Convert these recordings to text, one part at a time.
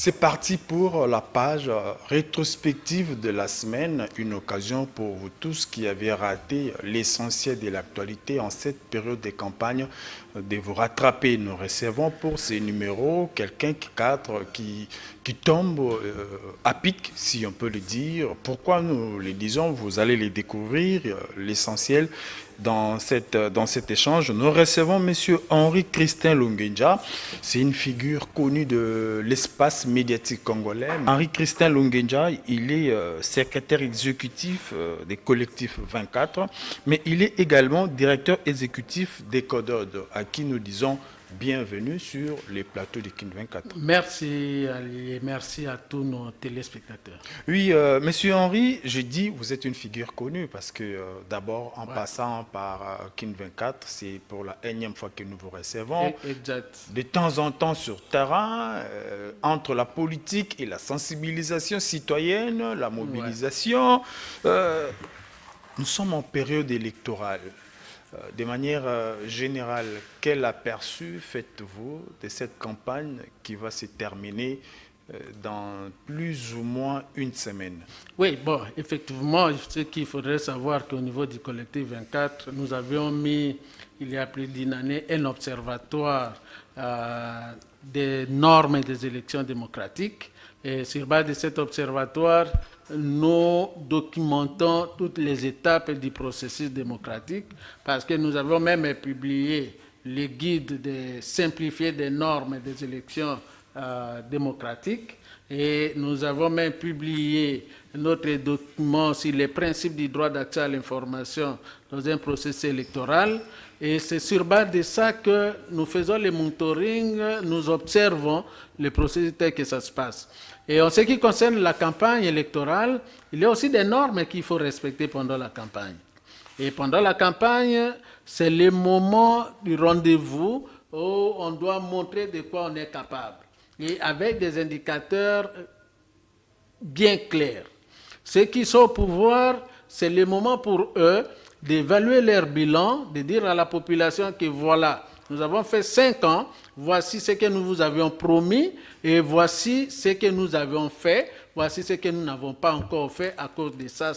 C'est parti pour la page rétrospective de la semaine, une occasion pour vous tous qui avez raté l'essentiel de l'actualité en cette période de campagne de vous rattraper. Nous recevons pour ces numéros quelqu'un qui tombe à pic, si on peut le dire. Pourquoi nous le disons? Vous allez les découvrir, l'essentiel dans cet échange. Nous recevons M. Henri-Christin Lungenja. C'est une figure connue de l'espace médiatique congolais. Henri-Christin Lungenja, il est secrétaire exécutif des collectifs 24, mais il est également directeur exécutif des Codod, à qui nous disons bienvenue sur les plateaux de Kin 24. Merci Ali et merci à tous nos téléspectateurs. Oui, Monsieur Henri, je dis vous êtes une figure connue parce que d'abord en passant par Kin 24, c'est pour la énième fois que nous vous recevons. Exact. De temps en temps sur terrain, entre la politique et la sensibilisation citoyenne, la mobilisation, nous sommes en période électorale. De manière générale, quel aperçu faites-vous de cette campagne qui va se terminer dans plus ou moins une semaine? Oui, bon, effectivement, ce qu'il faudrait savoir qu'au niveau du collectif 24, nous avions mis, il y a plus d'une année, un observatoire des normes et des élections démocratiques. Et sur base de cet observatoire, nous documentons toutes les étapes du processus démocratique parce que nous avons même publié le guide simplifié des normes des élections démocratiques et nous avons même publié notre document sur les principes du droit d'accès à l'information dans un processus électoral. Et c'est sur base de ça que nous faisons le monitoring, nous observons le processus tel que ça se passe. Et en ce qui concerne la campagne électorale, il y a aussi des normes qu'il faut respecter pendant la campagne. Et pendant la campagne, c'est le moment du rendez-vous où on doit montrer de quoi on est capable. Et avec des indicateurs bien clairs. Ceux qui sont au pouvoir, c'est le moment pour eux d'évaluer leur bilan, de dire à la population que voilà, nous avons fait 5 ans, voici ce que nous vous avions promis et voici ce que nous avions fait, voici ce que nous n'avons pas encore fait à cause de ça.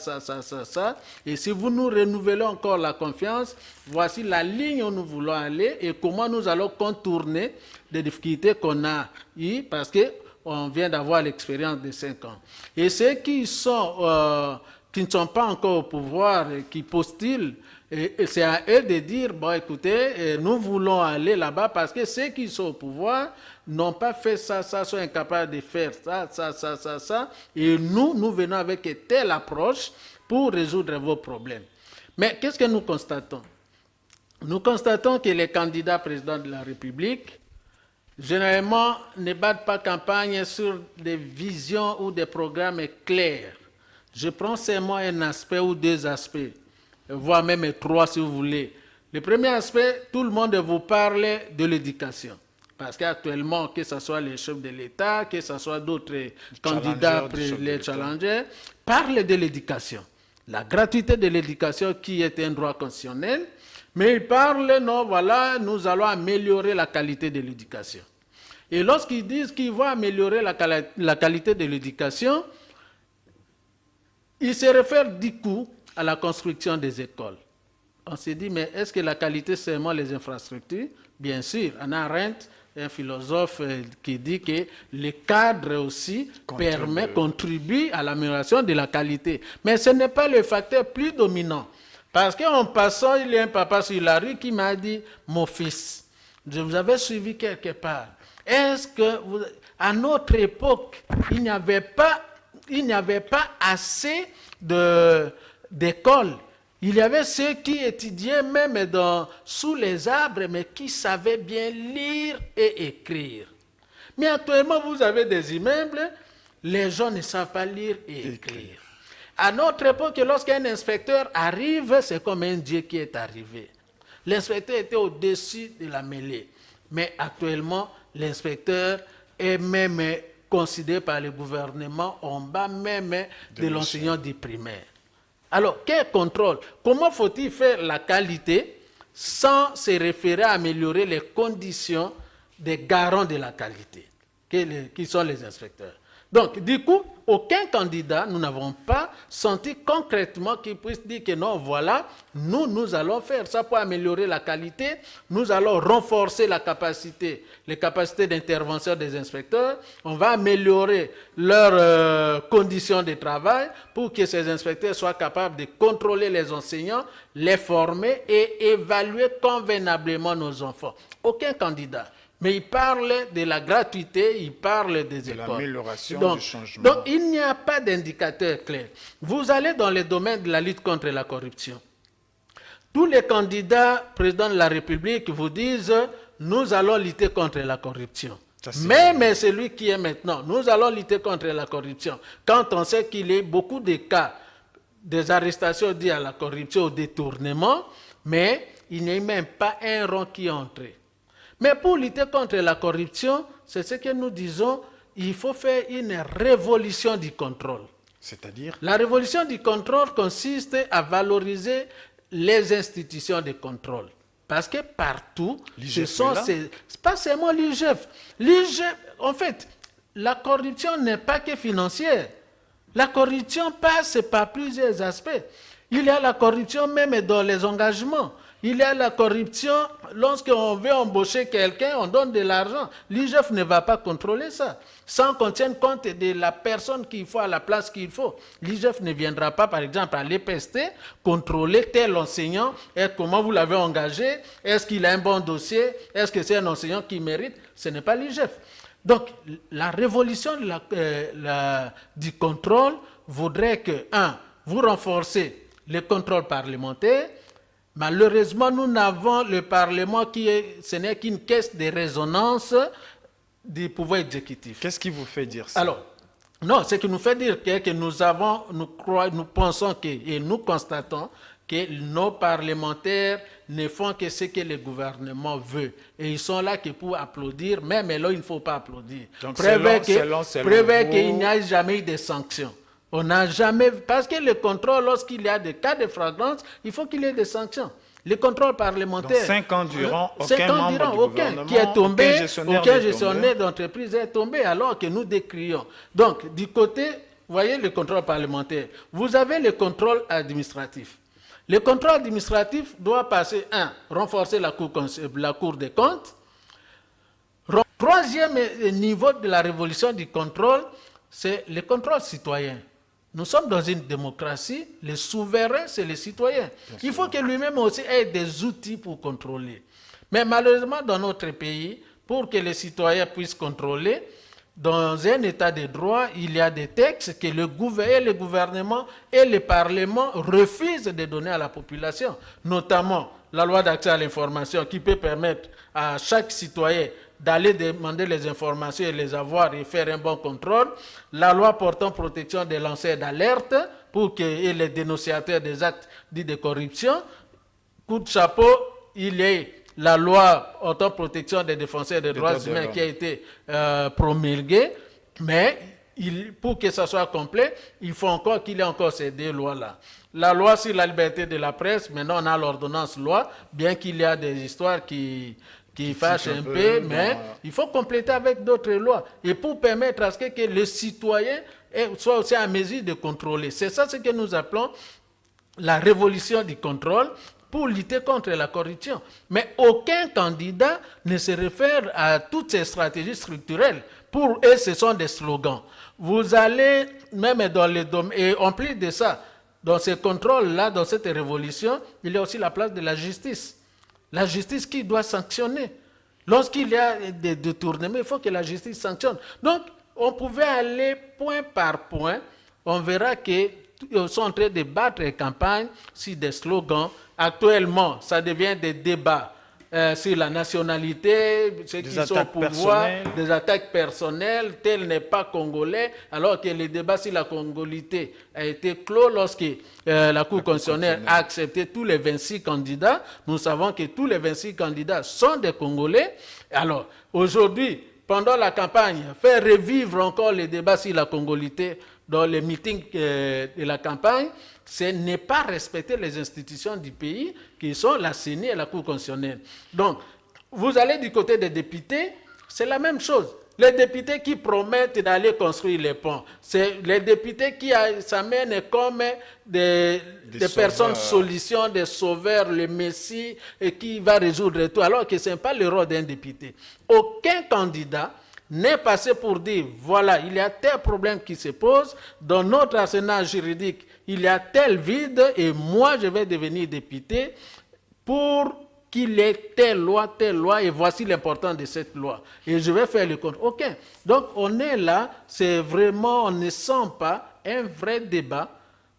Et si vous nous renouvelez encore la confiance, voici la ligne où nous voulons aller et comment nous allons contourner les difficultés qu'on a eues parce qu'on vient d'avoir l'expérience de 5 ans. Et ceux qui ne sont pas encore au pouvoir et qui postulent, et c'est à eux de dire, bon écoutez, nous voulons aller là-bas parce que ceux qui sont au pouvoir n'ont pas fait ça, sont incapables de faire ça. Et nous venons avec telle approche pour résoudre vos problèmes. Mais qu'est-ce que nous constatons? Nous constatons que les candidats présidents de la République, généralement, ne battent pas campagne sur des visions ou des programmes clairs. Je prends seulement un aspect ou 2 aspects, voire même 3 si vous voulez. Le premier aspect, tout le monde vous parle de l'éducation. Parce qu'actuellement, que ce soit les chefs de l'État, que ce soit d'autres candidats, les challengers, parlent de l'éducation. La gratuité de l'éducation qui est un droit constitutionnel, mais ils parlent, non, voilà, nous allons améliorer la qualité de l'éducation. Et lorsqu'ils disent qu'ils vont améliorer la qualité de l'éducation, ils se réfèrent du coup à la construction des écoles. On s'est dit, mais est-ce que la qualité, c'est seulement les infrastructures? Bien sûr, Hannah Arendt, un philosophe qui dit que le cadre aussi contribue à l'amélioration de la qualité. Mais ce n'est pas le facteur plus dominant. Parce qu'en passant, il y a un papa sur la rue qui m'a dit, mon fils, je vous avais suivi quelque part. Est-ce que, à notre époque, il n'y avait pas assez d'écoles. Il y avait ceux qui étudiaient même sous les arbres, mais qui savaient bien lire et écrire. Mais actuellement, vous avez des immeubles, les gens ne savent pas lire et écrire. À notre époque, lorsqu'un inspecteur arrive, c'est comme un Dieu qui est arrivé. L'inspecteur était au-dessus de la mêlée. Mais actuellement, l'inspecteur est même considéré par le gouvernement en bas même de l'enseignant du primaire. Alors, quel contrôle? Comment faut-il faire la qualité sans se référer à améliorer les conditions des garants de la qualité? qui sont les inspecteurs. Donc, du coup, aucun candidat, nous n'avons pas senti concrètement qu'il puisse dire que non, voilà, nous allons faire ça pour améliorer la qualité, nous allons renforcer les capacités d'intervention des inspecteurs, on va améliorer leurs conditions de travail pour que ces inspecteurs soient capables de contrôler les enseignants, les former et évaluer convenablement nos enfants. Aucun candidat. Mais il parle de la gratuité, il parle des écoles. De l'amélioration, du changement. Donc, il n'y a pas d'indicateur clair. Vous allez dans le domaine de la lutte contre la corruption. Tous les candidats présidents de la République vous disent « nous allons lutter contre la corruption ». Même celui qui est maintenant, nous allons lutter contre la corruption. Quand on sait qu'il y a beaucoup de cas, des arrestations dues à la corruption, au détournement, mais il n'y a même pas un rond qui est entré. Mais pour lutter contre la corruption, c'est ce que nous disons, il faut faire une révolution du contrôle. C'est-à-dire? La révolution du contrôle consiste à valoriser les institutions de contrôle. Parce que partout, ce sont pas seulement l'IGF. L'IGF, en fait, la corruption n'est pas que financière. La corruption passe par plusieurs aspects. Il y a la corruption même dans les engagements. Il y a la corruption, lorsqu'on veut embaucher quelqu'un, on donne de l'argent. L'IGF ne va pas contrôler ça. Sans qu'on tienne compte de la personne qu'il faut à la place qu'il faut. L'IGF ne viendra pas, par exemple, à l'EPST, contrôler tel enseignant, et comment vous l'avez engagé, est-ce qu'il a un bon dossier, est-ce que c'est un enseignant qui mérite. Ce n'est pas l'IGF. Donc, la révolution du contrôle voudrait que, vous renforcez le contrôle parlementaire. Malheureusement, nous n'avons le Parlement ce n'est qu'une caisse de résonance du pouvoir exécutif. Qu'est-ce qui vous fait dire ça? Alors, non, ce qui nous fait dire que nous pensons et nous constatons que nos parlementaires ne font que ce que le gouvernement veut. Et ils sont là que pour applaudir, mais là, il ne faut pas applaudir. Donc, prévez qu'il n'y a jamais eu de sanctions. On n'a jamais... Parce que le contrôle, lorsqu'il y a des cas de flagrance, il faut qu'il y ait des sanctions. Le contrôle parlementaire... Dans 5 ans durant, aucun membre du gouvernement, qui est tombé, aucun gestionnaire d'entreprise est tombé, alors que nous décrions. Donc, du côté, vous voyez le contrôle parlementaire, vous avez le contrôle administratif. Le contrôle administratif doit passer, renforcer la Cour des comptes. Troisième niveau de la révolution du contrôle, c'est le contrôle citoyen. Nous sommes dans une démocratie, le souverain, c'est le citoyen. Il faut que lui-même aussi ait des outils pour contrôler. Mais malheureusement, dans notre pays, pour que les citoyens puissent contrôler, dans un état de droit, il y a des textes que le gouvernement et le Parlement refusent de donner à la population, notamment la loi d'accès à l'information qui peut permettre à chaque citoyen d'aller demander les informations et les avoir et faire un bon contrôle. La loi portant protection des lanceurs d'alerte et les dénonciateurs des actes dits de corruption. Coup de chapeau, il y a la loi portant protection des défenseurs des droits humains qui a été promulguée, mais pour que ça soit complet, il faut encore qu'il y ait encore ces deux lois-là. La loi sur la liberté de la presse, maintenant on a l'ordonnance loi, bien qu'il y a des histoires qui fâchent un peu, mais il faut compléter avec d'autres lois. Et pour permettre à ce que le citoyen soit aussi en mesure de contrôler. C'est ça ce que nous appelons la révolution du contrôle pour lutter contre la corruption. Mais aucun candidat ne se réfère à toutes ces stratégies structurelles. Pour eux, ce sont des slogans. Vous allez, même dans les domaines, et en plus de ça, dans ce contrôle-là, dans cette révolution, il y a aussi la place de la justice. La justice qui doit sanctionner. Lorsqu'il y a des détournements, il faut que la justice sanctionne. Donc, on pouvait aller point par point. On verra qu'ils sont en train de battre les campagnes sur des slogans. Actuellement, ça devient des débats sur la nationalité, ceux qui sont au pouvoir, des attaques personnelles, tel n'est pas congolais, alors que le débat sur la congolité a été clos lorsque la Cour constitutionnelle a accepté tous les 26 candidats. Nous savons que tous les 26 candidats sont des Congolais. Alors, aujourd'hui, pendant la campagne, faire revivre encore les débats sur la congolité dans les meetings de la campagne, ce n'est pas respecter les institutions du pays qui sont la CENI et la Cour constitutionnelle. Donc, vous allez du côté des députés, c'est la même chose. les députés qui promettent d'aller construire les ponts, c'est les députés qui s'amènent comme des personnes solutions, des sauveurs, le Messie, et qui va résoudre tout, alors que ce n'est pas le rôle d'un député. Aucun candidat n'est passé pour dire, voilà, il y a tel problème qui se pose, dans notre arsenal juridique, il y a tel vide, et moi, je vais devenir député pour qu'il ait telle loi, et voici l'importance de cette loi. Et je vais faire le compte. OK. Donc, on est là, c'est vraiment, on ne sent pas un vrai débat.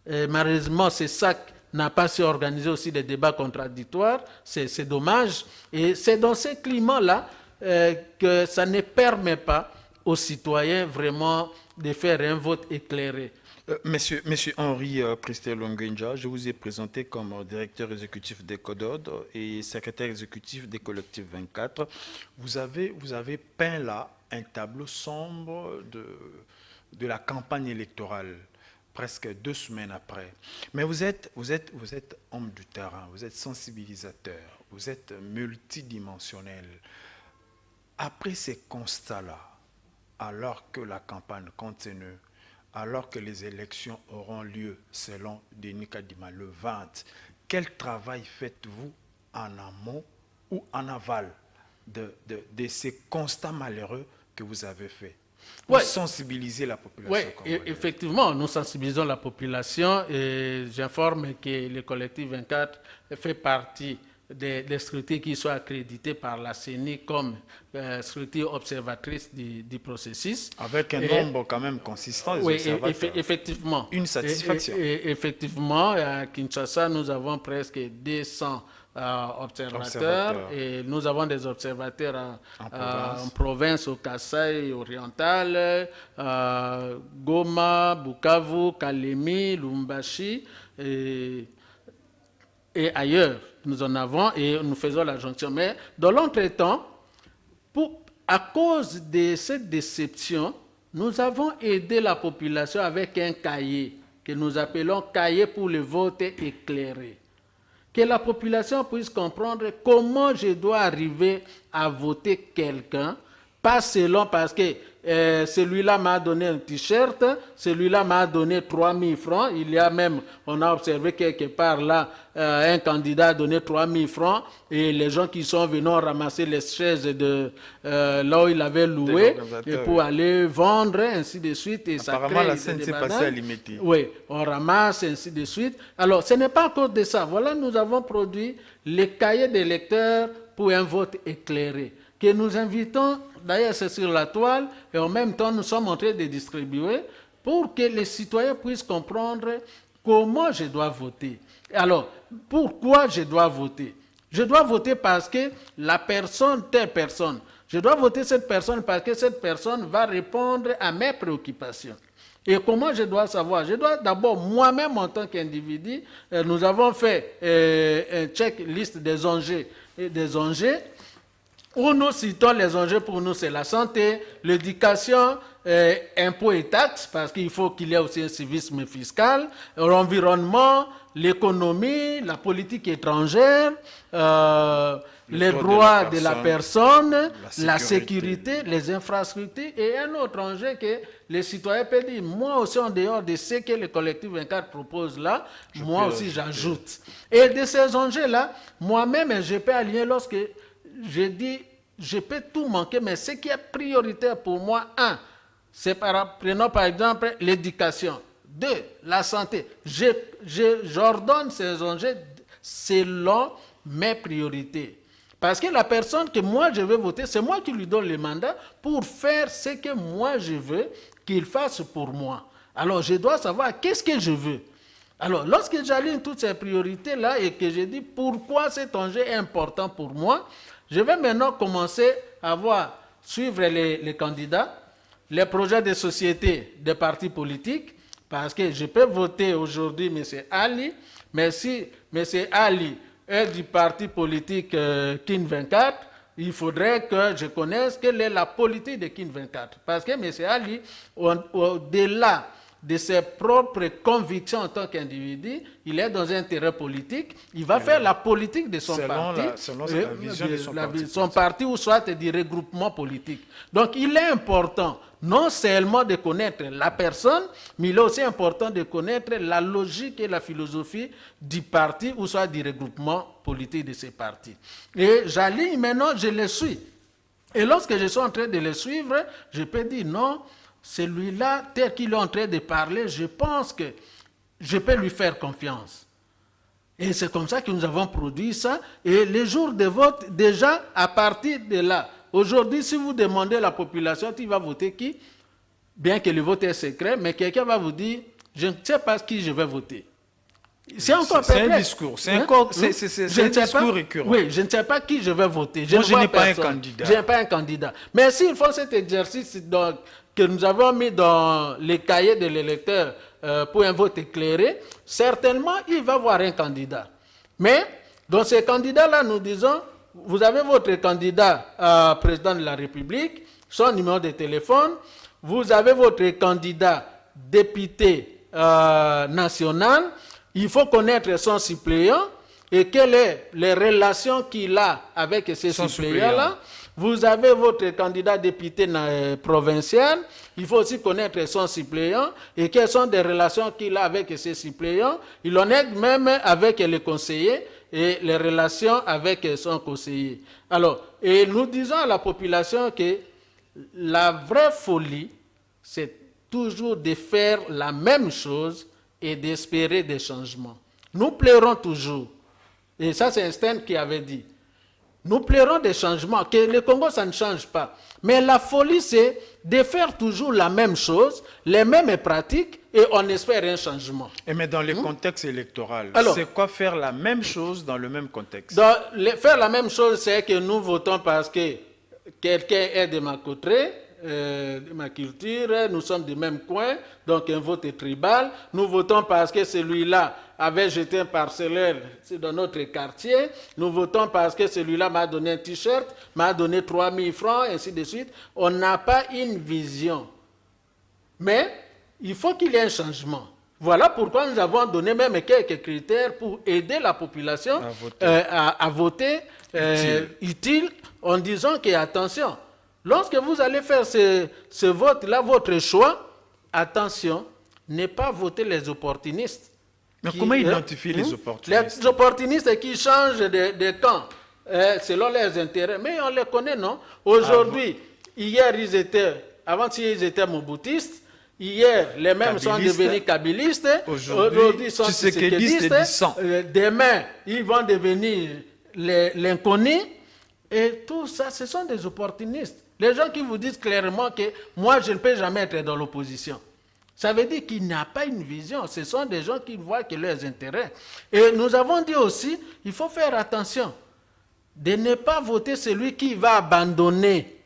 Et malheureusement, c'est ça qui n'a pas su organiser aussi des débats contradictoires. C'est dommage. Et c'est dans ce climat-là que ça ne permet pas aux citoyens vraiment de faire un vote éclairé. Monsieur Henri Pristel-Longenja, je vous ai présenté comme directeur exécutif des Codod et secrétaire exécutif des collectifs 24. Vous avez peint là un tableau sombre de la campagne électorale, presque 2 semaines après. Mais vous êtes homme du terrain, vous êtes sensibilisateur, vous êtes multidimensionnel. Après ces constats-là, alors que la campagne continue, alors que les élections auront lieu, selon Denis Kadima, le 20, quel travail faites-vous en amont ou en aval de ces constats malheureux que vous avez faits pour sensibiliser la population? Oui, effectivement, nous sensibilisons la population et j'informe que le collectif 24 fait partie des structures qui sont accréditées par la CENI comme structure observatrice du processus. Avec un nombre quand même consistant d'observateurs. Effectivement. Une satisfaction. Effectivement, à Kinshasa, nous avons presque 200 observateurs et nous avons des observateurs en province, au Kasaï oriental, Goma, Bukavu, Kalemi, Lumbashi et ailleurs. Nous en avons et nous faisons la jonction. Mais dans l'entretemps, à cause de cette déception, nous avons aidé la population avec un cahier que nous appelons cahier pour le vote éclairé. Que la population puisse comprendre comment je dois arriver à voter quelqu'un, pas selon parce que celui-là m'a donné un t-shirt, celui-là m'a donné 3 000 francs. Il y a même, on a observé quelque part là, un candidat a donné 3 000 francs et les gens qui sont venus ramasser les chaises de là où il avait loué et pour aller vendre, ainsi de suite. Et apparemment, la scène s'est passée à Limiti. Oui, on ramasse, ainsi de suite. Alors, ce n'est pas à cause de ça. Voilà, nous avons produit les cahiers des lecteurs pour un vote éclairé que nous invitons, d'ailleurs c'est sur la toile, et en même temps nous sommes en train de distribuer pour que les citoyens puissent comprendre comment je dois voter. Alors, pourquoi je dois voter? Je dois voter parce que la personne, telle personne, je dois voter cette personne parce que cette personne va répondre à mes préoccupations. Et comment je dois savoir? Je dois d'abord, moi-même en tant qu'individu, nous avons fait un checklist des enjeux, où nous citons les enjeux pour nous, c'est la santé, l'éducation, impôts et taxes, parce qu'il faut qu'il y ait aussi un civisme fiscal, l'environnement, l'économie, la politique étrangère, les droits de la personne, la sécurité, les infrastructures, et un autre enjeu que les citoyens peuvent dire, moi aussi en dehors de ce que le collectif 24 propose là, moi aussi j'ajoute. Et de ces enjeux-là, moi-même, je peux aligner lorsque je dis, je peux tout manquer, mais ce qui est prioritaire pour moi, c'est prenons par exemple l'éducation. 2, la santé. J'ordonne ces enjeux selon mes priorités. Parce que la personne que moi je veux voter, c'est moi qui lui donne le mandat pour faire ce que moi je veux qu'il fasse pour moi. Alors je dois savoir qu'est-ce que je veux. Alors lorsque j'aligne toutes ces priorités-là et que je dis pourquoi cet enjeu est important pour moi, je vais maintenant commencer à suivre les candidats, les projets de société des partis politiques, parce que je peux voter aujourd'hui M. Ali, mais si M. Ali est du parti politique KIN 24, il faudrait que je connaisse quelle est la politique de KIN 24. Parce que M. Ali, au-delà de ses propres convictions en tant qu'individu, il est dans un intérêt politique, il va faire la politique de son parti, selon la vision de son parti. son parti ou soit du regroupement politique. Donc il est important non seulement de connaître la personne, mais il est aussi important de connaître la logique et la philosophie du parti ou soit du regroupement politique de ces partis. Et j'aligne maintenant, je le suis. Et lorsque je suis en train de le suivre, je peux dire non, celui-là, tel qu'il est en train de parler, je pense que je peux lui faire confiance. Et c'est comme ça que nous avons produit ça. Et les jours de vote, déjà, à partir de là, aujourd'hui, si vous demandez à la population, tu vas voter qui? Bien que le vote est secret, mais quelqu'un va vous dire, je ne sais pas qui je vais voter. C'est encore un discours, c'est un discours récurrent. Oui, je ne sais pas qui je vais voter. Moi, je n'ai pas un candidat. Je n'ai pas un candidat. Mais s'il faut cet exercice que nous avons mis dans les cahiers de l'électeur pour un vote éclairé, certainement, il va avoir un candidat. Mais dans ces candidats-là, nous disons, vous avez votre candidat président de la République, son numéro de téléphone, vous avez votre candidat député national, il faut connaître son suppléant et quelles sont les relations qu'il a avec ces suppléants-là. Vous avez votre candidat député provincial, il faut aussi connaître son suppléant et quelles sont les relations qu'il a avec ces suppléants. Il en est même avec les conseillers et les relations avec son conseiller. Alors, et nous disons à la population que la vraie folie, c'est toujours de faire la même chose et d'espérer des changements. Nous plairons toujours, et ça c'est Einstein qui avait dit, nous plairons des changements, que le Congo ça ne change pas. Mais la folie c'est de faire toujours la même chose, les mêmes pratiques, et on espère un changement. Et mais dans le contexte électoral, c'est quoi faire la même chose dans le même contexte? Faire la même chose, c'est que nous votons parce que quelqu'un est de ma côté, de ma culture, nous sommes du même coin, donc un vote est tribal. Nous votons parce que celui-là avait jeté un parcellaire dans notre quartier. Nous votons parce que celui-là m'a donné un t-shirt, m'a donné 3 000 francs, ainsi de suite. On n'a pas une vision. Mais il faut qu'il y ait un changement. Voilà pourquoi nous avons donné même quelques critères pour aider la population à voter utile, en disant que, attention, lorsque vous allez faire ce vote-là, votre choix, attention, ne pas voter les opportunistes. Mais comment identifier les opportunistes? Les opportunistes qui changent de camp selon leurs intérêts. Mais on les connaît, non? Aujourd'hui, hier, avant ils étaient moboutistes. Hier, les mêmes sont devenus kabylistes. Aujourd'hui, ils sont tshisekidistes. Demain, ils vont devenir l'inconnu. Et tout ça, ce sont des opportunistes. Les gens qui vous disent clairement que moi, je ne peux jamais être dans l'opposition. Ça veut dire qu'il n'y a pas une vision. Ce sont des gens qui voient que leurs intérêts. Et nous avons dit aussi, il faut faire attention de ne pas voter celui qui va abandonner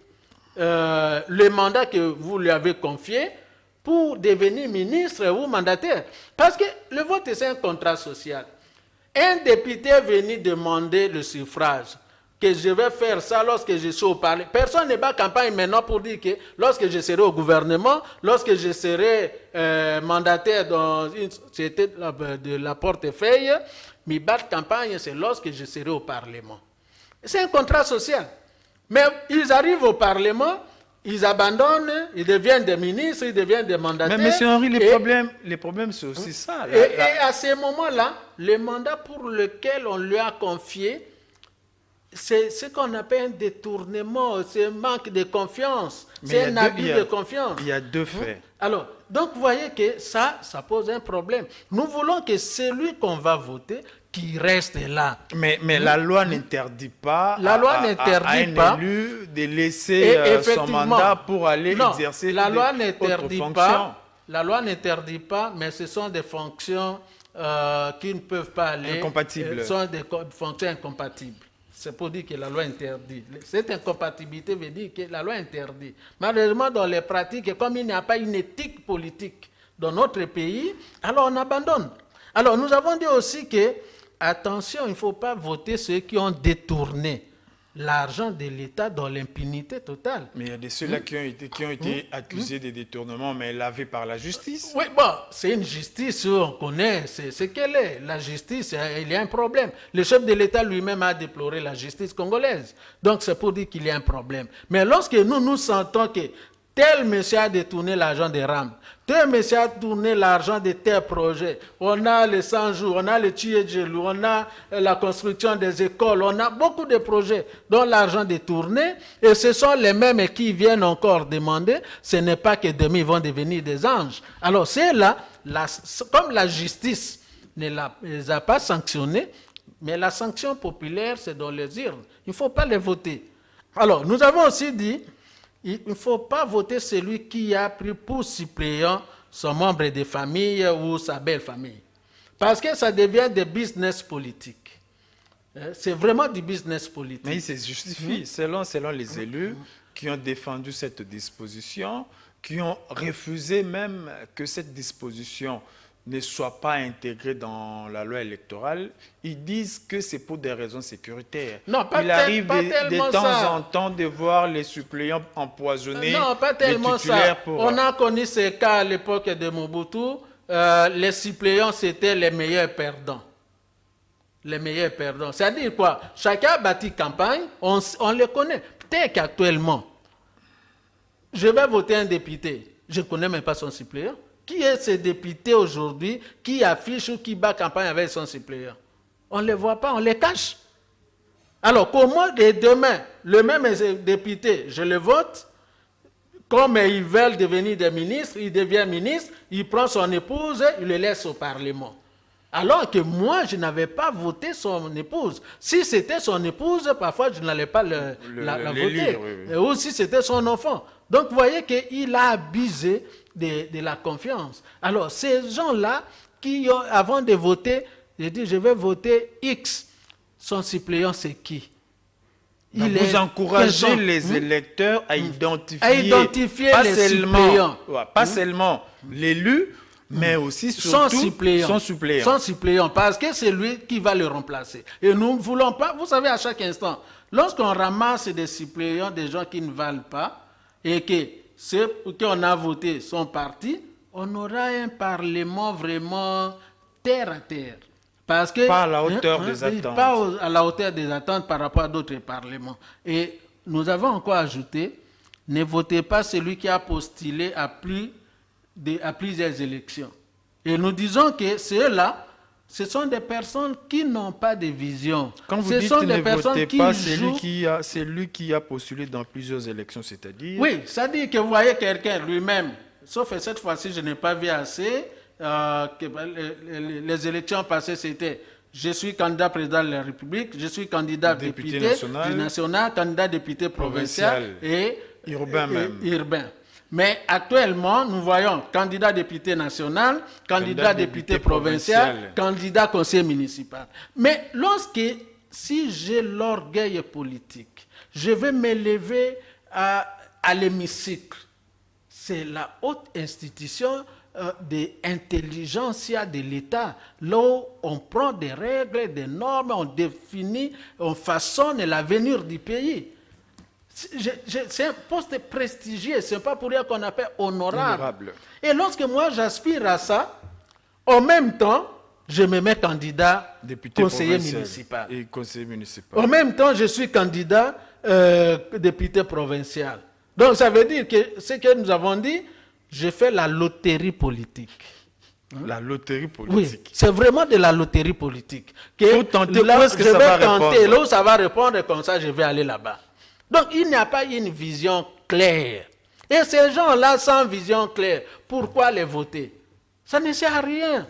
le mandat que vous lui avez confié pour devenir ministre ou mandataire. Parce que le vote, c'est un contrat social. Un député est venu demander le suffrage, que je vais faire ça lorsque je suis au Parlement. Personne ne bat campagne maintenant pour dire que lorsque je serai au gouvernement, lorsque je serai mandataire dans une société de la portefeuille, mais battre campagne, c'est lorsque je serai au Parlement. C'est un contrat social. Mais ils arrivent au Parlement, ils abandonnent, ils deviennent des ministres, ils deviennent des mandataires. Mais M. Henri, les problèmes c'est aussi ça. Et à ce moment-là, le mandat pour lequel on lui a confié, c'est ce qu'on appelle un détournement, c'est un manque de confiance, c'est un abus de confiance. Il y a deux faits. Alors, donc vous voyez que ça pose un problème. Nous voulons que celui qu'on va voter, qui reste là. Mais la loi n'interdit pas à un élu de laisser son mandat pour aller exercer la loi n'interdit pas. La loi n'interdit pas, mais ce sont des fonctions qui ne peuvent pas aller. Incompatibles. Ce sont des fonctions incompatibles. C'est pour dire que la loi interdit. Cette incompatibilité veut dire que la loi interdit. Malheureusement, dans les pratiques, comme il n'y a pas une éthique politique dans notre pays, alors on abandonne. Alors nous avons dit aussi que, attention, il ne faut pas voter ceux qui ont détourné l'argent de l'État dans l'impunité totale. Mais il y a de ceux-là qui ont été accusés de détournement, mais lavés par la justice. Oui, bon, c'est une justice, on connaît ce qu'elle est. La justice, il y a un problème. Le chef de l'État lui-même a déploré la justice congolaise. Donc, c'est pour dire qu'il y a un problème. Mais lorsque nous sentons que tel monsieur a détourné l'argent des rames, tel monsieur a tourné l'argent de tel projet, on a les 100 jours, on a le Tchiedjelou, on a la construction des écoles, on a beaucoup de projets dont l'argent est détourné, et ce sont les mêmes qui viennent encore demander, ce n'est pas que demain ils vont devenir des anges. Alors c'est là, comme la justice ne les a pas sanctionnés, mais la sanction populaire c'est dans les urnes, il ne faut pas les voter. Alors nous avons aussi dit, il ne faut pas voter celui qui a pris pour suppléant son membre de famille ou sa belle famille. Parce que ça devient des business politiques. C'est vraiment du business politique. Mais il se justifie selon les élus qui ont défendu cette disposition, qui ont refusé même que cette disposition ne soit pas intégrée dans la loi électorale. Ils disent que c'est pour des raisons sécuritaires. Non, Il arrive de temps en temps de voir les suppléants empoisonnés. Non, pas tellement ça. On a connu ces cas à l'époque de Mobutu. Les suppléants, c'était les meilleurs perdants. Les meilleurs perdants. C'est-à-dire quoi? Chacun a bâti campagne, on les connaît. Peut-être qu'actuellement, je vais voter un député. Je ne connais même pas son suppléant. Qui est ce député aujourd'hui qui affiche ou qui bat campagne avec son suppléant? On ne les voit pas, on les cache. Alors, comment demain, le même député, je le vote, comme ils veulent devenir des ministres, il devient ministre, il prend son épouse, il le laisse au Parlement. Alors que moi, je n'avais pas voté son épouse. Si c'était son épouse, parfois, je n'allais pas la voter. Lire, oui. Ou si c'était son enfant. Donc, vous voyez qu'il a abusé de la confiance. Alors, ces gens-là, qui ont, avant de voter, j'ai dit, je vais voter X. Son suppléant, c'est qui? Vous encouragez les électeurs à identifier pas les suppléants. Pas seulement l'élu, mais aussi surtout son suppléant. Parce que c'est lui qui va le remplacer. Et nous ne voulons pas, vous savez, à chaque instant, lorsqu'on ramasse des suppléants, des gens qui ne valent pas, et que ceux pour qui on a voté sont partis, on aura un Parlement vraiment terre à terre. Parce que, pas à la hauteur des attentes. Pas à la hauteur des attentes par rapport à d'autres parlements. Et nous avons encore ajouté, ne votez pas celui qui a postulé à plusieurs élections. Et nous disons que ceux-là, ce sont des personnes qui n'ont pas de vision. Quand vous dites ne votez pas celui qui a postulé dans plusieurs élections, c'est-à-dire... Oui, c'est-à-dire que vous voyez quelqu'un lui-même, sauf que cette fois-ci, je n'ai pas vu assez, les élections passées, c'était je suis candidat président de la République, je suis candidat député national, candidat député provincial et urbain. Mais actuellement, nous voyons candidat député national, candidat député provincial, candidat conseiller municipal. Mais si j'ai l'orgueil politique, je vais m'élever à l'hémicycle. C'est la haute institution d'intelligentsia de l'État, là où on prend des règles, des normes, on définit, on façonne l'avenir du pays. C'est un poste prestigieux, ce n'est pas pour rien qu'on appelle honorable. Et lorsque moi j'aspire à ça, en même temps, je me mets candidat conseiller municipal. Et conseiller municipal. En même temps, je suis candidat député provincial. Donc ça veut dire que ce que nous avons dit, je fais la loterie politique. La loterie politique. Oui, c'est vraiment de la loterie politique. Pour tenter où est-ce que ça va répondre. Là où ça va répondre, comme ça je vais aller là-bas. Donc, il n'y a pas une vision claire. Et ces gens-là, sans vision claire, pourquoi les voter? Ça ne sert à rien.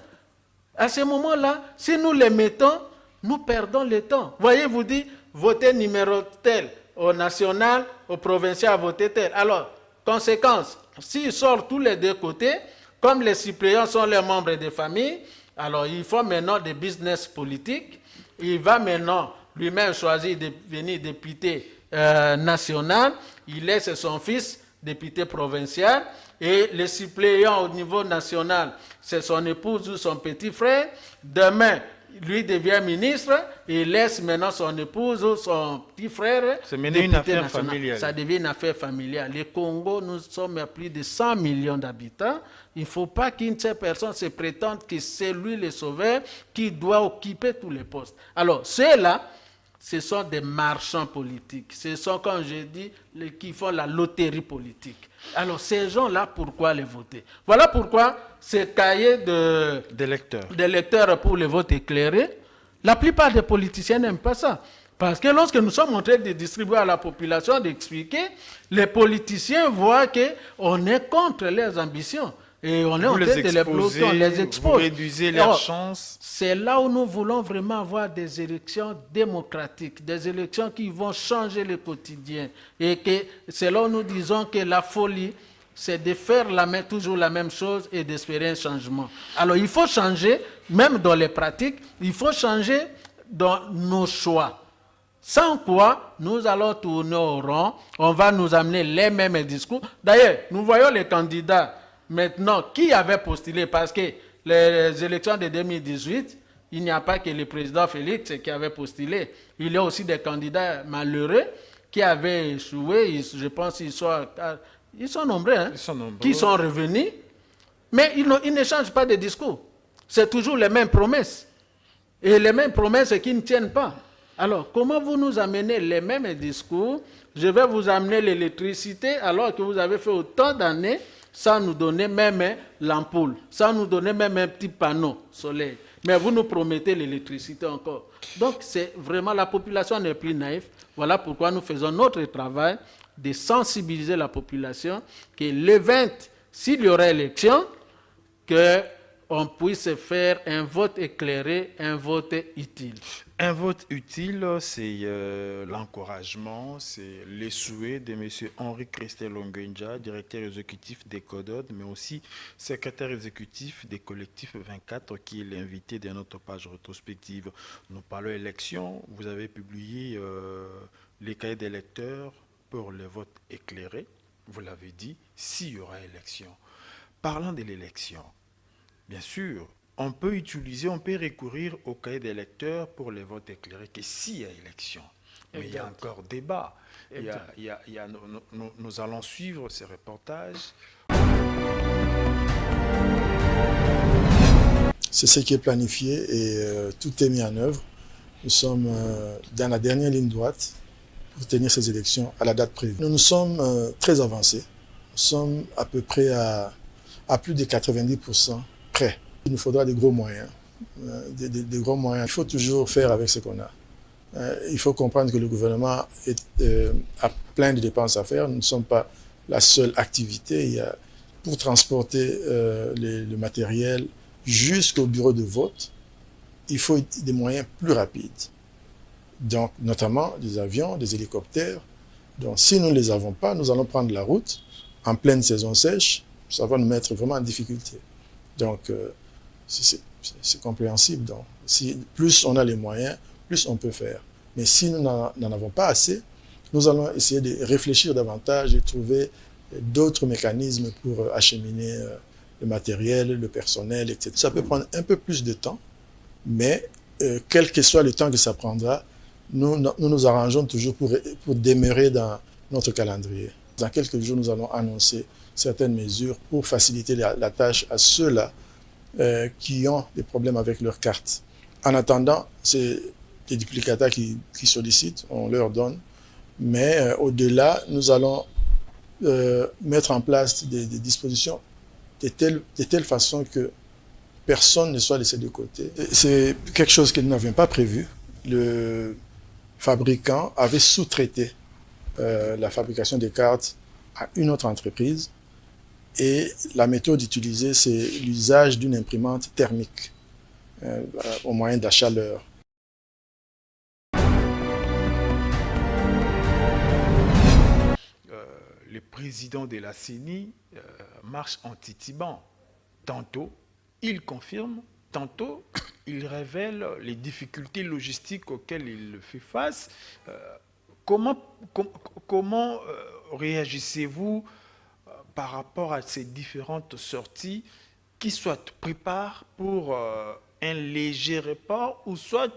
À ce moment-là, si nous les mettons, nous perdons le temps. Voyez-vous dire, votez numéro tel, au national, au provincial, votez tel. Alors, conséquence, s'ils sortent tous les deux côtés, comme les suppléants sont les membres des familles, alors il faut maintenant des business politiques. Il va maintenant lui-même choisir de devenir député national, il laisse son fils député provincial et les suppléants au niveau national, c'est son épouse ou son petit frère. Demain, lui devient ministre et laisse maintenant son épouse ou son petit frère. C'est maintenant une affaire familiale. Ça devient une affaire familiale. Le Congo, nous sommes à plus de 100 millions d'habitants. Il ne faut pas qu'une seule personne se prétende que c'est lui le sauveur qui doit occuper tous les postes. Alors, ceux-là, ce sont des marchands politiques. Ce sont, comme je dis, qui font la loterie politique. Alors, ces gens-là, pourquoi les voter? Voilà pourquoi ces cahiers des lecteurs pour les votes éclairés, la plupart des politiciens n'aiment pas ça. Parce que lorsque nous sommes en train de distribuer à la population, d'expliquer, les politiciens voient qu'on est contre leurs ambitions. Et on est en train de les bloquer, on les expose. Vous réduisez leurs chances. C'est là où nous voulons vraiment avoir des élections démocratiques, des élections qui vont changer le quotidien. Et que c'est là où nous disons que la folie, c'est de faire toujours la même chose et d'espérer un changement. Alors il faut changer, même dans les pratiques, il faut changer dans nos choix. Sans quoi, nous allons tourner au rond, on va nous amener les mêmes discours. D'ailleurs, nous voyons les candidats maintenant qui avaient postulé, parce que les élections de 2018, il n'y a pas que le président Félix qui avait postulé. Il y a aussi des candidats malheureux qui avaient échoué. Je pense qu'ils sont nombreux, hein, qui sont revenus, mais ils ne changent pas de discours. C'est toujours les mêmes promesses. Et les mêmes promesses qui ne tiennent pas. Alors, comment vous nous amenez les mêmes discours? Je vais vous amener l'électricité alors que vous avez fait autant d'années sans nous donner même l'ampoule, sans nous donner même un petit panneau solaire. Mais vous nous promettez l'électricité encore. Donc, c'est vraiment la population n'est plus naïve. Voilà pourquoi nous faisons notre travail de sensibiliser la population que le 20, s'il y aura élection, qu'on puisse faire un vote éclairé, un vote utile. Un vote utile, c'est l'encouragement, c'est les souhaits de M. Henri Christel Ongenja, directeur exécutif des CODOD, mais aussi secrétaire exécutif des collectifs 24, qui est l'invité de notre page rétrospective. Nous parlons élections, vous avez publié les cahiers des lecteurs pour le vote éclairé, vous l'avez dit, s'il y aura élection. Parlant de l'élection, bien sûr, on peut recourir au cahier des lecteurs pour les votes éclairés que s'il y a élection. Mais il y a encore débat. Nous allons suivre ces reportages. C'est ce qui est planifié et tout est mis en œuvre. Nous sommes dans la dernière ligne droite pour tenir ces élections à la date prévue. Nous sommes très avancés. Nous sommes à peu près à plus de 90% prêts. Il nous faudra des gros moyens, des gros moyens. Il faut toujours faire avec ce qu'on a. Il faut comprendre que le gouvernement a plein de dépenses à faire. Nous ne sommes pas la seule activité. Pour transporter le matériel jusqu'au bureau de vote, il faut des moyens plus rapides. Donc, notamment des avions, des hélicoptères. Donc, si nous ne les avons pas, nous allons prendre la route en pleine saison sèche. Ça va nous mettre vraiment en difficulté. Donc, c'est compréhensible. Donc, plus on a les moyens, plus on peut faire. Mais si nous n'en avons pas assez, nous allons essayer de réfléchir davantage et trouver d'autres mécanismes pour acheminer le matériel, le personnel, etc. Ça peut prendre un peu plus de temps, mais quel que soit le temps que ça prendra, nous arrangeons toujours pour demeurer dans notre calendrier. Dans quelques jours, nous allons annoncer certaines mesures pour faciliter la tâche à ceux-là qui ont des problèmes avec leurs cartes. En attendant, c'est des duplicata qui sollicitent, on leur donne, mais au-delà, nous allons mettre en place des dispositions de telle façon que personne ne soit laissé de côté. C'est quelque chose que nous n'avions pas prévu. Le fabricant avait sous-traité la fabrication des cartes à une autre entreprise. Et la méthode utilisée, c'est l'usage d'une imprimante thermique au moyen de la chaleur. Le président de la CENI marche en titubant. Tantôt, il confirme, tantôt, il révèle les difficultés logistiques auxquelles il fait face. Comment réagissez-vous par rapport à ces différentes sorties qui soit préparent pour un léger report ou soit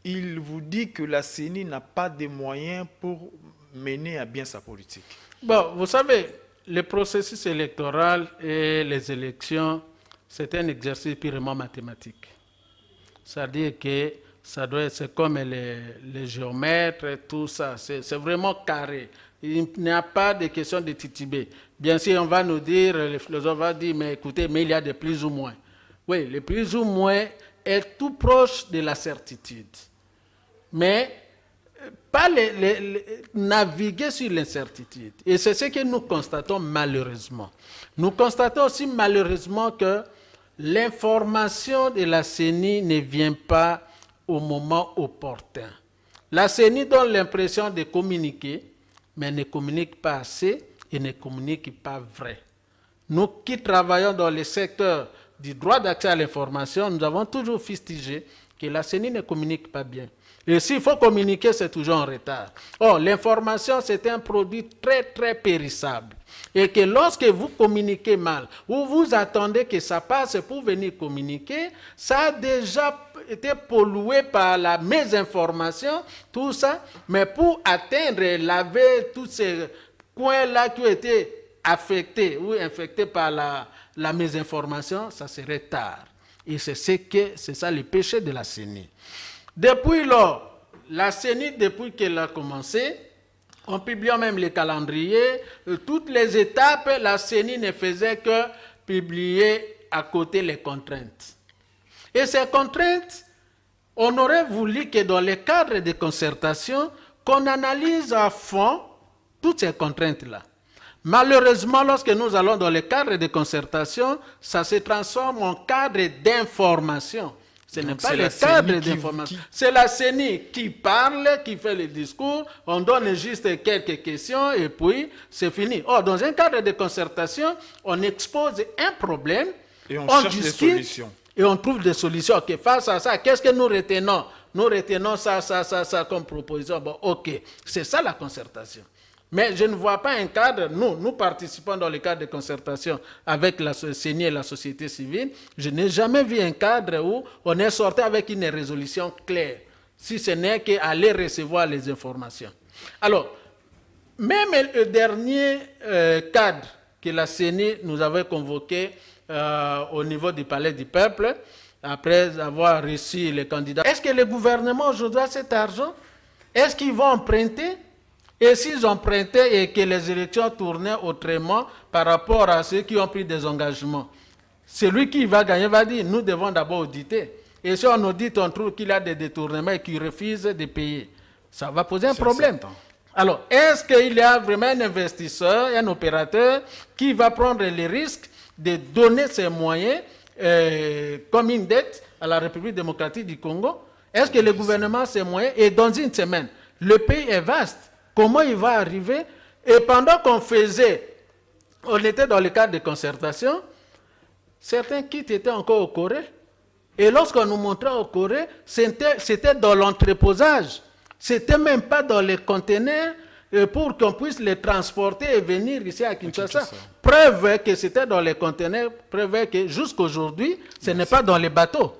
il vous dit que la CENI n'a pas de moyens pour mener à bien sa politique? Bon, vous savez, le processus électoral et les élections, c'est un exercice purement mathématique. C'est-à-dire que c'est comme les géomètres, tout ça, c'est vraiment carré. Il n'y a pas de question de titubé. Bien sûr, on va nous dire, les philosophes vont dire, mais écoutez, mais il y a des plus ou moins. Oui, le plus ou moins est tout proche de la certitude. Mais pas naviguer sur l'incertitude. Et c'est ce que nous constatons malheureusement. Nous constatons aussi malheureusement que l'information de la CENI ne vient pas au moment opportun. La CENI donne l'impression de communiquer, mais ne communique pas assez et ne communique pas vrai. Nous qui travaillons dans le secteur du droit d'accès à l'information, nous avons toujours fustigé que la CENI ne communique pas bien. Et s'il faut communiquer, c'est toujours en retard. Or, l'information, c'est un produit très, très périssable. Et que lorsque vous communiquez mal, ou vous attendez que ça passe pour venir communiquer, ça a déjà été pollué par la mésinformation, tout ça. Mais pour atteindre et laver tous ces coins-là qui ont été affectés ou infectés par la mésinformation, ça serait tard. Et c'est ça le péché de la CENI. Depuis lors, la CENI, depuis qu'elle a commencé, en publiant même les calendriers, toutes les étapes, la CENI ne faisait que publier à côté les contraintes. Et ces contraintes, on aurait voulu que dans le cadre de concertation, qu'on analyse à fond toutes ces contraintes-là. Malheureusement, lorsque nous allons dans le cadre de concertation, ça se transforme en cadre d'information. Ce n'est pas le cadre d'information. C'est la CENI qui parle, qui fait le discours, on donne juste quelques questions et puis c'est fini. Or, dans un cadre de concertation, on expose un problème, et on cherche discute, des solutions. Et on trouve des solutions. Ok, face à ça, qu'est-ce que nous retenons? Nous retenons ça comme proposition. Bon, ok, c'est ça la concertation. Mais je ne vois pas un cadre, nous participons dans le cadre de concertation avec la CENI et la société civile. Je n'ai jamais vu un cadre où on est sorti avec une résolution claire, si ce n'est qu'aller recevoir les informations. Alors, même le dernier cadre que la CENI nous avait convoqué au niveau du Palais du Peuple, après avoir reçu les candidats, est-ce que le gouvernement aujourd'hui a cet argent? Est-ce qu'ils vont emprunter? Et s'ils empruntaient et que les élections tournaient autrement par rapport à ceux qui ont pris des engagements, celui qui va gagner va dire, nous devons d'abord auditer. Et si on audite, on trouve qu'il y a des détournements et qu'il refuse de payer. Ça va poser un problème. Alors, est-ce qu'il y a vraiment un investisseur, un opérateur qui va prendre les risques de donner ses moyens comme une dette à la République démocratique du Congo? Est-ce que le gouvernement a ses moyens? Et dans une semaine, le pays est vaste. Comment il va arriver? Et pendant on était dans le cadre de concertation, certains kits étaient encore au Corée. Et lorsqu'on nous montrait au Corée, c'était dans l'entreposage. C'était même pas dans les conteneurs pour qu'on puisse les transporter et venir ici à Kinshasa. Preuve que c'était dans les conteneurs, preuve que jusqu'aujourd'hui, ce n'est pas dans les bateaux.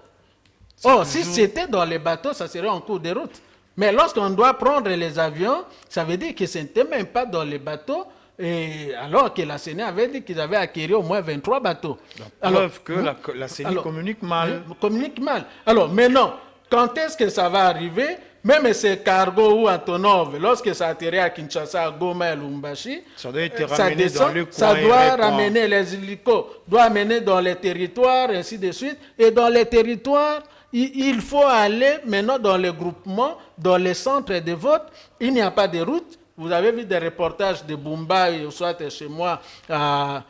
Or, si c'était dans les bateaux, ça serait en cours de route. Mais lorsqu'on doit prendre les avions, ça veut dire que ce n'était même pas dans les bateaux, et alors que la CENI avait dit qu'ils avaient acquis au moins 23 bateaux. Preuve que la CENI communique mal. Communique mal. Alors maintenant, quand est-ce que ça va arriver? Même ces cargos ou Antonov, lorsque ça atterrit à Kinshasa, à Goma et Lumbashi, ça doit être ramené dans le coin. Ça doit ramener les hélicos, doit amener dans les territoires, ainsi de suite. Et dans les territoires, il faut aller maintenant dans les groupements, dans les centres de vote. Il n'y a pas de route. Vous avez vu des reportages de Bumba, soit chez moi, à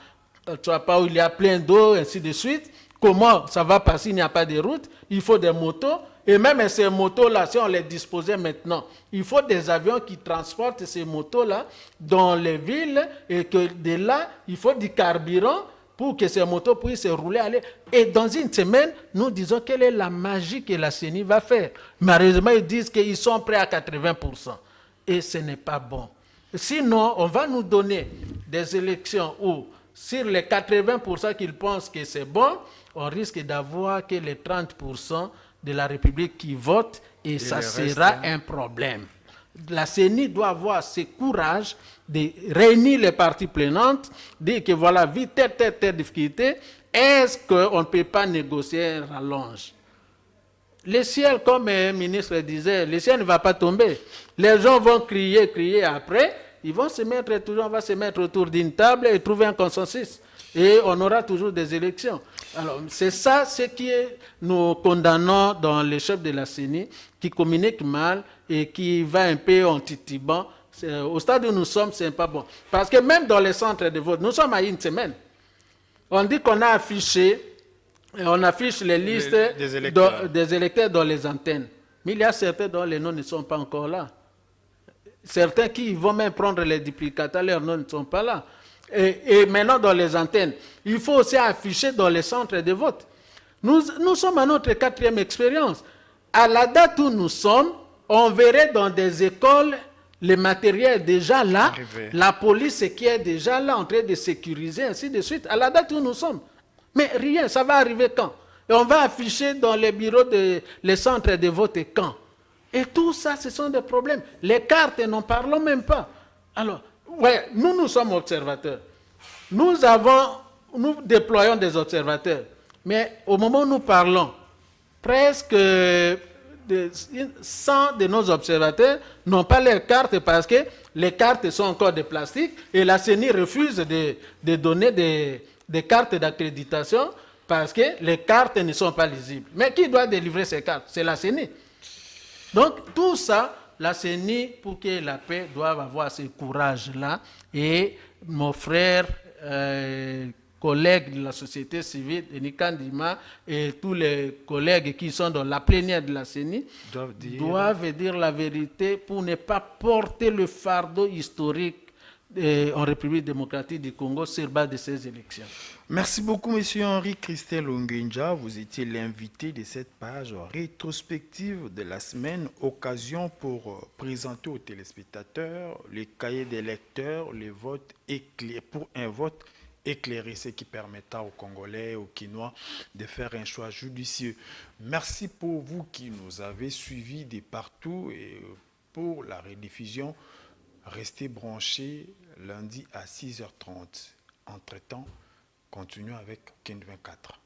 Tchapa, où il y a plein d'eau, ainsi de suite. Comment ça va passer? Il n'y a pas de route. Il faut des motos. Et même ces motos-là, si on les disposait maintenant, il faut des avions qui transportent ces motos-là dans les villes et que de là, il faut du carburant pour que ces motos puissent rouler, aller. Et dans une semaine, nous disons quelle est la magie que la CENI va faire. Malheureusement, ils disent qu'ils sont prêts à 80%. Et ce n'est pas bon. Sinon, on va nous donner des élections où, sur les 80% qu'ils pensent que c'est bon, on risque d'avoir que les 30% de la République qui votent et ça sera un problème. La CENI doit avoir ce courage de réunir les parties prenantes, dire que voilà, vite telle difficulté, est-ce qu'on ne peut pas négocier un rallonge? Le ciel, comme le ministre disait, le ciel ne va pas tomber. Les gens vont crier après, on va se mettre autour d'une table et trouver un consensus. Et on aura toujours des élections. Alors, c'est ça ce que nous condamnons dans les chefs de la CENI, qui communiquent mal et qui va un peu en titubant. Au stade où nous sommes, c'est pas bon. Parce que même dans les centres de vote, nous sommes à une semaine. On dit qu'on a affiché, on affiche les listes des électeurs dans les antennes. Mais il y a certains dont les noms ne sont pas encore là. Certains qui vont même prendre les duplicateurs, leurs noms ne sont pas là. Et maintenant dans les antennes, il faut aussi afficher dans les centres de vote. Nous sommes à notre 4e expérience. À la date où nous sommes, on verrait dans des écoles le matériel déjà là, la police qui est déjà là en train de sécuriser, ainsi de suite, à la date où nous sommes. Mais rien, ça va arriver quand? Et on va afficher dans les bureaux, les centres de vote quand? Et tout ça, ce sont des problèmes. Les cartes, n'en parlons même pas. Alors, ouais, nous sommes observateurs. Nous déployons des observateurs. Mais au moment où nous parlons, presque 100 de nos observateurs n'ont pas leurs cartes parce que les cartes sont encore de plastique et la CENI refuse de donner des cartes d'accréditation parce que les cartes ne sont pas lisibles. Mais qui doit délivrer ces cartes? C'est la CENI. Donc tout ça, la CENI, pour qu'il y ait la paix, doit avoir ce courage-là. Et mon frère, collègues de la société civile, Nika Ndima, et tous les collègues qui sont dans la plénière de la CENI, doivent dire la vérité pour ne pas porter le fardeau historique en République démocratique du Congo sur base de ces élections. Merci beaucoup, M. Henri Christelle Ongenja. Vous étiez l'invité de cette page rétrospective de la semaine, occasion pour présenter aux téléspectateurs les cahiers des lecteurs, les votes pour un vote éclairé, ce qui permettra aux Congolais, aux Quinois de faire un choix judicieux. Merci pour vous qui nous avez suivis de partout et pour la rediffusion. Restez branchés lundi à 6h30. Entre-temps, continuons avec Ken 24.